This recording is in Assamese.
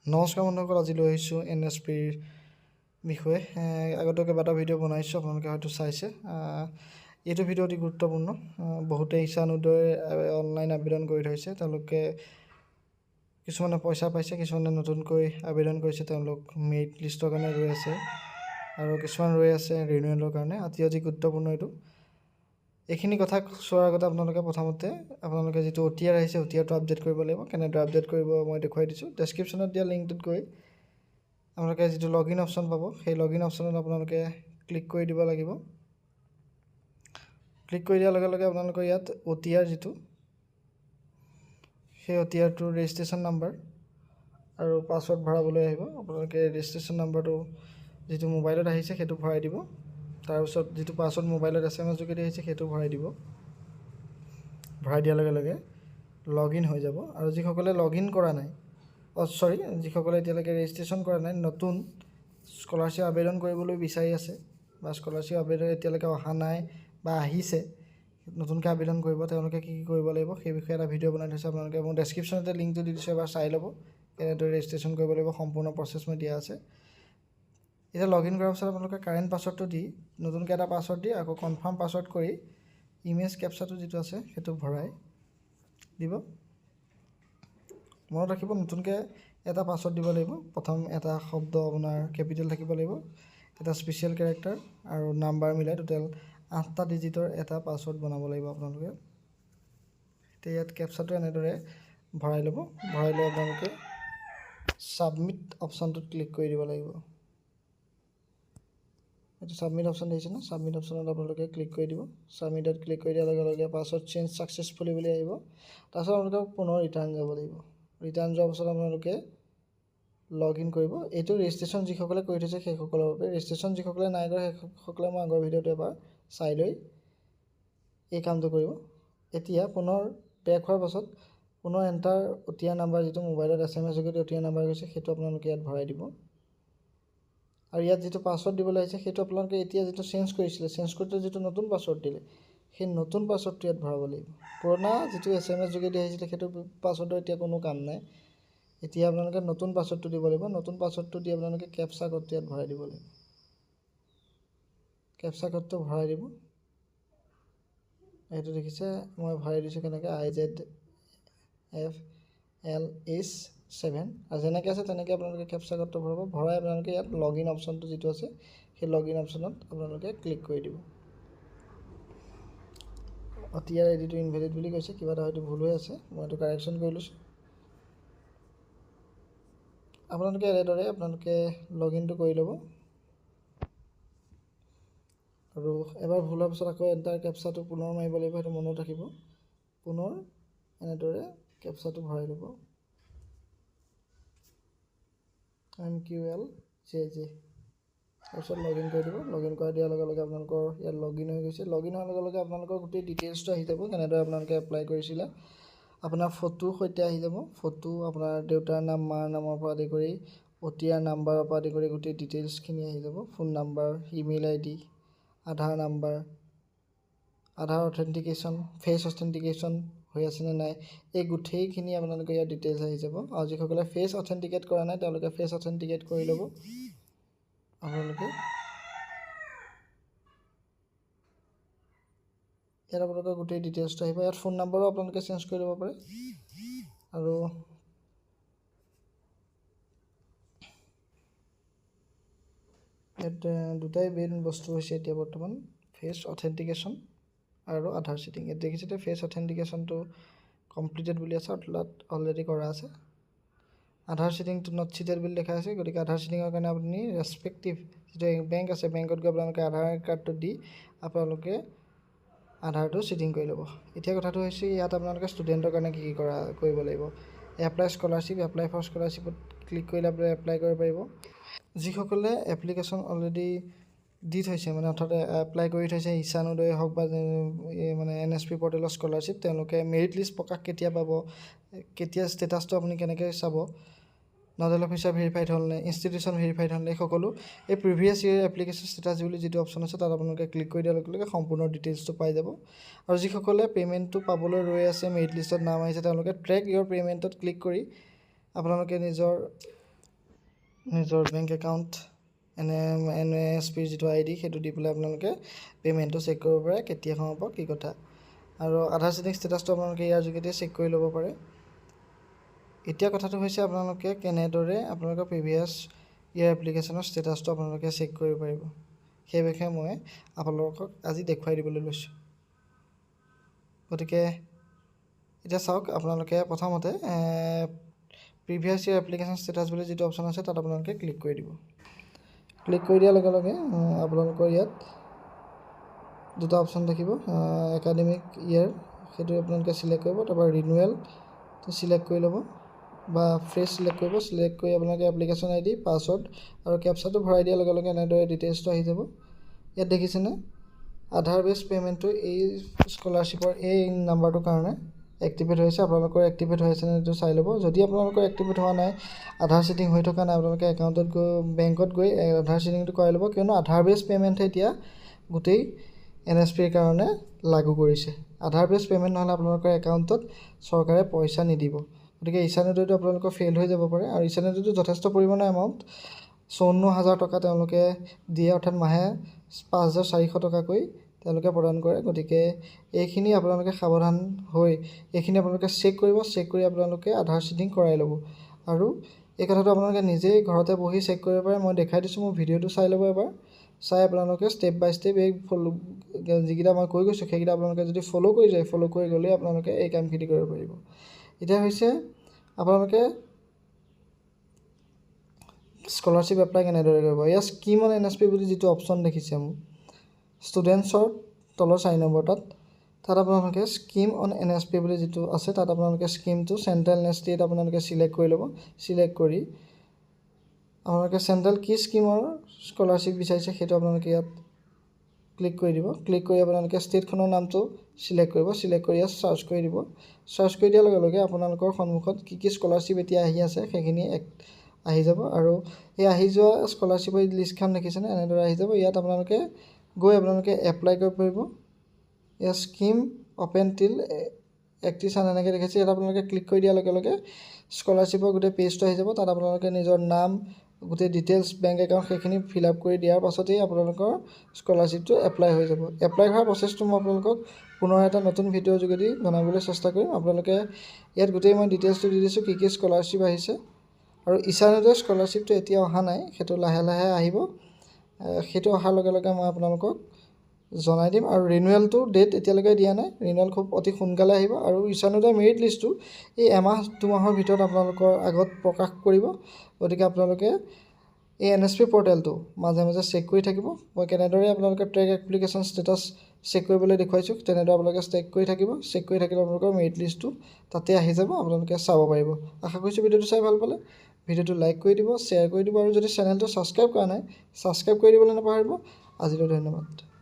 নমস্কাৰ বন্ধুসকল, আজি লৈ আহিছোঁ NSPৰ বিষয়ে। আগতেও কেইবাটা ভিডিঅ' বনাইছোঁ, আপোনালোকে হয়তো চাইছে। এইটো ভিডিঅ' অতি গুৰুত্বপূৰ্ণ। বহুতে ঈশানোদয় অনলাইন আবেদন কৰি থৈছে। তেওঁলোকে কিছুমানে পইচা পাইছে, কিছুমানে নতুনকৈ আবেদন কৰিছে। তেওঁলোক মেৰিট লিষ্টৰ কাৰণে ৰৈ আছে আৰু কিছুমান ৰৈ আছে ৰিনিউৱেলৰ কাৰণে। অতি গুৰুত্বপূৰ্ণ এইটো। এইখিনি কথা চোৱাৰ আগতে প্ৰথমতে আপোনালোকে যিটো OTR আহিছে, OTRটো আপডেট কৰিব লাগিব। কেনেদৰে আপডেট কৰিব মই দেখুৱাই দিছোঁ। ডেছক্ৰিপশ্যনত দিয়া লিংকটোত গৈ আপোনালোকে যিটো লগইন অপশ্যন পাব, সেই লগইন অপশ্যনত আপোনালোকে ক্লিক কৰি দিব লাগিব। ক্লিক কৰি দিয়াৰ লগে লগে আপোনালোকৰ ইয়াত OTR যিটো, সেই OTRটোৰ ৰেজিষ্ট্ৰেশ্যন নাম্বাৰ আৰু পাছৱৰ্ড ভৰাবলৈ আহিব। আপোনালোকে ৰেজিষ্ট্ৰেশ্যন নাম্বাৰটো যিটো মোবাইলত আহিছে সেইটো ভৰাই দিব। তাৰপিছত যিটো পাছৱৰ্ড মোবাইলত SMS যোগেদি আহিছে সেইটো ভৰাই দিব। ভৰাই দিয়াৰ লগে লগে লগইন হৈ যাব। আৰু যিসকলে লগইন কৰা নাই, যিসকলে এতিয়ালৈকে ৰেজিষ্ট্ৰেশ্যন কৰা নাই, নতুন স্কলাৰশ্বিপ আবেদন কৰিবলৈ বিচাৰি আছে বা স্কলাৰশ্বিপ আবেদন এতিয়ালৈকে অহা নাই বা আহিছে, নতুনকৈ আবেদন কৰিব, তেওঁলোকে কি কৰিব লাগিব সেই বিষয়ে এটা ভিডিঅ' বনাই থৈছে। আপোনালোকে মোৰ ডেছক্ৰিপশ্যনতে লিংকটো দি দিছোঁ, এবাৰ চাই ল'ব কেনেদৰে ৰেজিষ্ট্ৰেশ্যন কৰিব লাগিব। সম্পূৰ্ণ প্ৰচেছ মই দিয়া আছে। এতিয়া লগইন কৰাৰ পিছত আপোনালোকে কাৰেণ্ট পাছৱৰ্ডটো দি, নতুনকৈ এটা পাছৱৰ্ড দি আকৌ কনফাৰ্ম পাছৱৰ্ড কৰি ইমেজ কেপচাটো যিটো আছে সেইটো ভৰাই দিব। মনত ৰাখিব, নতুনকৈ এটা পাছৱৰ্ড দিব লাগিব। প্ৰথম এটা শব্দ আপোনাৰ কেপিটেল থাকিব লাগিব, এটা স্পেচিয়েল কেৰেক্টাৰ আৰু নাম্বাৰ মিলাই টোটেল 8টা ডিজিটৰ এটা পাছৱৰ্ড বনাব লাগিব আপোনালোকে। এতিয়া ইয়াত কেপচাটো এনেদৰে ভৰাই ল'ব। ভৰাই লৈ আপোনালোকে ছাবমিট অপশ্যনটোত ক্লিক কৰি দিব লাগিব। এইটো ছাবমিট অপশ্যন দিছে ন, ছাবমিট অপশ্যনত আপোনালোকে ক্লিক কৰি দিব। ছাবমিটত ক্লিক কৰি দিয়াৰ লগে লগে পাছৱৰ্ড চেঞ্জ ছাকচেছফুলি বুলি আহিব। তাৰপিছত আপোনালোকে পুনৰ ৰিটাৰ্ণ যাব লাগিব। ৰিটাৰ্ণ যোৱাৰ পাছত আপোনালোকে লগইন কৰিব। এইটো ৰেজিষ্ট্ৰেশ্যন যিসকলে কৰি থৈছে সেইসকলৰ বাবে। ৰেজিষ্ট্ৰেশ্যন যিসকলে নাই কৰা সেইসকলে মই আগৰ ভিডিঅ'টো এবাৰ চাই লৈ এই কামটো কৰিব। এতিয়া পুনৰ বেক হোৱাৰ পাছত পুনৰ এণ্টাৰ OTR নাম্বাৰ, যিটো মোবাইলত SMS যোগেদি OTR নাম্বাৰ গৈছে সেইটো আপোনালোকে ইয়াত ভৰাই দিব। আৰু ইয়াত যিটো পাছৱৰ্ড দিবলৈ আহিছে সেইটো আপোনালোকে এতিয়া যিটো চেঞ্জ কৰিছিলে, চেঞ্জ কৰোঁতে যিটো নতুন পাছৱৰ্ড দিলে সেই নতুন পাছৱৰ্ডটো ইয়াত ভৰাব লাগিব। পুৰণা যিটো SMS যোগেদি আহিছিলে সেইটো পাছৱৰ্ডৰ এতিয়া কোনো কাম নাই। এতিয়া আপোনালোকে নতুন পাছৱৰ্ডটো দিব লাগিব। নতুন পাছৱৰ্ডটো দি আপোনালোকে কেপচা কোডটো ইয়াত ভৰাই দিব লাগিব। কেপচা কোডটো ভৰাই দিব। এইটো দেখিছে মই ভৰাই দিছোঁ কেনেকৈ, IZFLH7 আৰু যেনেকৈ আছে তেনেকৈ আপোনালোকে কেপচা কোডটো ভৰাব। ভৰাই আপোনালোকে ইয়াত লগইন অপশ্যনটো যিটো আছে সেই লগইন অপশ্যনত আপোনালোকে ক্লিক কৰি দিব। OTR আইডিটো ইনভেলিড বুলি কৈছে, কিবা এটা হয়তো ভুল হৈ আছে, মই এইটো কাৰেকশ্যন কৰি লৈছোঁ। আপোনালোকে এনেদৰে লগইনটো কৰি ল'ব। আৰু এবাৰ ভুল হোৱাৰ পিছত আকৌ এণ্টাৰ কেপচাটো পুনৰ মাৰিব লাগিব, সেইটো মনত ৰাখিব। পুনৰ এনেদৰে কেপচাটো ভৰাই ল'ব। MQLJJ তাৰপিছত লগইন কৰি দিব। লগইন কৰি দিয়াৰ লগে লগে আপোনালোকৰ ইয়াত লগইন হৈ গৈছে। লগইন হোৱাৰ লগে লগে আপোনালোকৰ গোটেই ডিটেইলছটো আহি যাব, কেনেদৰে আপোনালোকে এপ্লাই কৰিছিলে। আপোনাৰ ফটোৰ সৈতে আহি যাব। ফটো, আপোনাৰ দেউতাৰ নাম, মাৰ নামৰ পৰা আদি কৰি OTR নাম্বাৰৰ পৰা আদি কৰি গোটেই ডিটেইলছখিনি আহি যাব। ফোন নাম্বাৰ, ইমেইল ID, আধাৰ নাম্বাৰ, আধাৰ অথেণ্টিকেশ্যন, ফেচ অথেণ্টিকেশ্যন হৈ আছেনে নাই, এই গোটেইখিনি আপোনালোকে ইয়াত ডিটেইলছ আহি যাব। আৰু যিসকলে ফেচ অথেণ্টিকেট কৰা নাই তেওঁলোকে ফেচ অথেণ্টিকেট কৰি ল'ব। আপোনালোকে ইয়াত আপোনালোকৰ গোটেই ডিটেইলছটো আহিব। ইয়াত ফোন নাম্বাৰো আপোনালোকে চেঞ্জ কৰি ল'ব পাৰে। আৰু ইয়াত দুটাই মেইন বস্তু হৈছে এতিয়া বৰ্তমান, ফেচ অথেণ্টিকেশ্যন আৰু আধাৰ চিটিং। ইয়াত দেখিছে ফেচ অথেণ্টিকেশ্যনটো কমপ্লিটেড বুলি আছে, তাত অলৰেডি কৰা আছে। আধাৰ চিটিংটো নট চিটেড বুলি দেখা আছে, গতিকে আধাৰ চিটিঙৰ কাৰণে আপুনি ৰেচপেক্টিভ যিটো বেংক আছে, বেংকত গৈ আপোনালোকে আধাৰ কাৰ্ডটো দি আপোনালোকে আধাৰটো চিটিং কৰি ল'ব। এতিয়া কথাটো হৈছে ইয়াত আপোনালোকে ষ্টুডেণ্টৰ কাৰণে কি কৰিব লাগিব। এপ্লাই স্কলাৰশ্বিপ, এপ্লাই ফৰ স্কলাৰশ্বিপত ক্লিক কৰিলে আপুনি এপ্লাই কৰিব পাৰিব। যিসকলে এপ্লিকেশ্যন অলৰেডি দি থৈছে, মানে অৰ্থাৎ এপ্লাই কৰি থৈছে, ঈশানোদয় হওক বা NSP পৰ্টেলৰ স্কলাৰশ্বিপ, তেওঁলোকে মেৰিট লিষ্ট প্ৰকাশ কেতিয়া পাব, কেতিয়া ষ্টেটাছটো আপুনি কেনেকৈ চাব, নডেল অফিচাৰ ভেৰিফাইড হ'লনে, ইনষ্টিটিউশ্যন ভেৰিফাইড হ'লনে, এই সকলো এই প্ৰিভিয়াছ ইয়েৰ এপ্লিকেশ্যন ষ্টেটাছ বুলি যিটো অপশ্যন আছে তাত আপোনালোকে ক্লিক কৰি দিয়াৰ লগে লগে সম্পূৰ্ণ ডিটেইলছটো পাই যাব। আৰু যিসকলে পে'মেণ্টটো পাবলৈ ৰৈ আছে, মেৰিট লিষ্টত নাম আহিছে, তেওঁলোকে ট্ৰেক ইয়ৰ পে'মেণ্টত ক্লিক কৰি আপোনালোকে নিজৰ নিজৰ বেংক একাউণ্ট NSP যিটো ID সেইটো দি পেলাই আপোনালোকে পে'মেণ্টটো চেক কৰিব পাৰে কেতিয়া সোমাব কি কথা আৰু আধাৰ চিটিং ষ্টেটাছটো আপোনালোকে ইয়াৰ যোগেদি চেক কৰি ল'ব পাৰে এতিয়া কথাটো হৈছে আপোনালোকে কেনেদৰে আপোনালোকৰ প্ৰিভিয়াছ ইয়াৰ এপ্লিকেশ্যনৰ ষ্টেটাছটো আপোনালোকে চেক কৰিব পাৰিব সেই বিষয়ে মই আপোনালোকক আজি দেখুৱাই দিবলৈ লৈছোঁ গতিকে এতিয়া চাওক আপোনালোকে প্ৰথমতে প্ৰিভিয়াছ ইয়াৰ এপ্লিকেশ্যন ষ্টেটাছ বুলি যিটো অপশ্যন আছে তাত আপোনালোকে ক্লিক কৰি দিব ক্লিক কৰি দিয়াৰ লগে লগে আপোনালোকৰ ইয়াত দুটা অপশ্যন দেখিব একাডেমিক ইয়াৰ সেইটো আপোনালোকে চিলেক্ট কৰিব তাৰপৰা ৰিনুৱেলটো চিলেক্ট কৰি ল'ব বা ফ্ৰেছ চিলেক্ট কৰিব চিলেক্ট কৰি আপোনালোকে এপ্লিকেশ্যন ID পাছৱৰ্ড আৰু কেপচাটো ভৰাই দিয়াৰ লগে লগে এনেদৰে ডিটেইলছটো আহি যাব ইয়াত দেখিছেনে আধাৰ বেছ পে'মেণ্টটো এই স্কলাৰশ্বিপৰ এই নাম্বাৰটোৰ কাৰণে এক্টিভেট হৈছে আপোনালোকৰ এক্টিভেট হৈ আছে নে এইটো চাই ল'ব যদি আপোনালোকৰ এক্টিভেট হোৱা নাই আধাৰ চিটিং হৈ থকা নাই আপোনালোকে একাউণ্টত গৈ বেংকত গৈ আধাৰ চিটিংটো কৰাই ল'ব কিয়নো আধাৰ বেছ পে'মেণ্টহে এতিয়া গোটেই NSPৰ কাৰণে লাগু কৰিছে আধাৰ বেছ পে'মেণ্ট নহ'লে আপোনালোকৰ একাউণ্টত চৰকাৰে পইচা নিদিব গতিকে ইছানোডয়টো আপোনালোকৰ ফেইল হৈ যাব পাৰে আৰু ইছানোডয়টো যথেষ্ট পৰিমাণৰ এমাউণ্ট 54,000 টকা তেওঁলোকে দিয়ে অৰ্থাৎ মাহে 5,400 টকাকৈ তেওঁলোকে প্ৰদান কৰে গতিকে এইখিনি আপোনালোকে সাৱধান হৈ এইখিনি আপোনালোকে চেক কৰিব চেক কৰি আপোনালোকে আধাৰ চিটিং কৰাই ল'ব আৰু এই কথাটো আপোনালোকে নিজেই ঘৰতে বহি চেক কৰিব পাৰে মই দেখাই দিছোঁ মোৰ ভিডিঅ'টো চাই ল'ব এবাৰ চাই আপোনালোকে ষ্টেপ বাই ষ্টেপ এই যিকেইটা মই কৈ গৈছোঁ সেইকেইটা আপোনালোকে যদি ফ'ল' কৰি যায় ফ'ল' কৰি গ'লেই আপোনালোকে এই কামখিনি কৰিব পাৰিব এতিয়া হৈছে আপোনালোকে স্কলাৰশ্বিপ এপ্লাই কেনেদৰে কৰিব ইয়াৰ স্কিম অন NSP বুলি যিটো অপশ্যন দেখিছে মোৰ ষ্টুডেণ্টছৰ তলৰ 4 নম্বৰ তাত আপোনালোকে স্কিম অন NSP বুলি যিটো আছে তাত আপোনালোকে স্কিমটো চেণ্ট্ৰেল নে ষ্টেট আপোনালোকে চিলেক্ট কৰি ল'ব চিলেক্ট কৰি আপোনালোকে চেণ্ট্ৰেল কি স্কিমৰ স্কলাৰশ্বিপ বিচাৰিছে সেইটো আপোনালোকে ইয়াত ক্লিক কৰি দিব ক্লিক কৰি আপোনালোকে ষ্টেটখনৰ নামটো চিলেক্ট কৰিব চিলেক্ট কৰি ইয়াত চাৰ্চ কৰি দিব চাৰ্চ কৰি দিয়াৰ লগে লগে আপোনালোকৰ সন্মুখত কি স্কলাৰশ্বিপ এতিয়া আহি আছে সেইখিনি আহি যাব আৰু এই আহি যোৱা স্কলাৰশ্বিপৰ লিষ্টখন দেখিছেনে এনেদৰে আহি যাব ইয়াত আপোনালোকে গৈ আপোনালোকে এপ্লাই কৰিব পাৰিব ইয়াৰ স্কিম অপেন টিল 31 চান এনেকৈ দেখিছে ইয়াত আপোনালোকে ক্লিক কৰি দিয়াৰ লগে লগে স্কলাৰশ্বিপৰ গোটেই পেজটো আহি যাব তাত আপোনালোকে নিজৰ নাম গোটেই ডিটেইলছ বেংক একাউণ্ট সেইখিনি ফিল আপ কৰি দিয়াৰ পাছতেই আপোনালোকৰ স্কলাৰশ্বিপটো এপ্লাই হৈ যাব এপ্লাই হোৱাৰ প্ৰচেছটো মই আপোনালোকক পুনৰ এটা নতুন ভিডিঅ'ৰ যোগেদি জনাবলৈ চেষ্টা কৰিম আপোনালোকে ইয়াত গোটেই মই ডিটেইলছটো দি দিছোঁ কি স্কলাৰশ্বিপ আহিছে আৰু ইছানোডয়ৰ স্কলাৰশ্বিপটো এতিয়া অহা নাই সেইটো লাহে লাহে আহিব সেইটো অহাৰ লগে লগে মই আপোনালোকক জনাই দিম আৰু ৰিনুৱেলটো ডেট এতিয়ালৈকে দিয়া নাই ৰিনুৱেল খুব অতি সোনকালে আহিব আৰু ইছানোডয়ৰ মেৰিট লিষ্টটো এই এমাহ 2 মাহৰ ভিতৰত আপোনালোকৰ আগত প্ৰকাশ কৰিব গতিকে আপোনালোকে এই NSP পৰ্টেলটো মাজে মাজে চেক কৰি থাকিব মই কেনেদৰে আপোনালোকে ট্ৰেক এপ্লিকেশ্যন ষ্টেটাছ চেক কৰিবলৈ দেখুৱাইছোঁ তেনেদৰে আপোনালোকে চেক কৰি থাকিব চেক কৰি থাকিলে আপোনালোকৰ মেৰিট লিষ্টটো তাতে আহি যাব আপোনালোকে চাব পাৰিব আশা কৰিছোঁ ভিডিঅ'টো চাই ভাল পালে ভিডিঅ'টো লাইক কৰি দিব শ্বেয়াৰ কৰি দিব আৰু যদি চেনেলটো ছাবস্ক্ৰাইব কৰা নাই ছাবস্ক্ৰাইব কৰি দিবলৈ নাপাহৰিব আজিলৈ ধন্যবাদ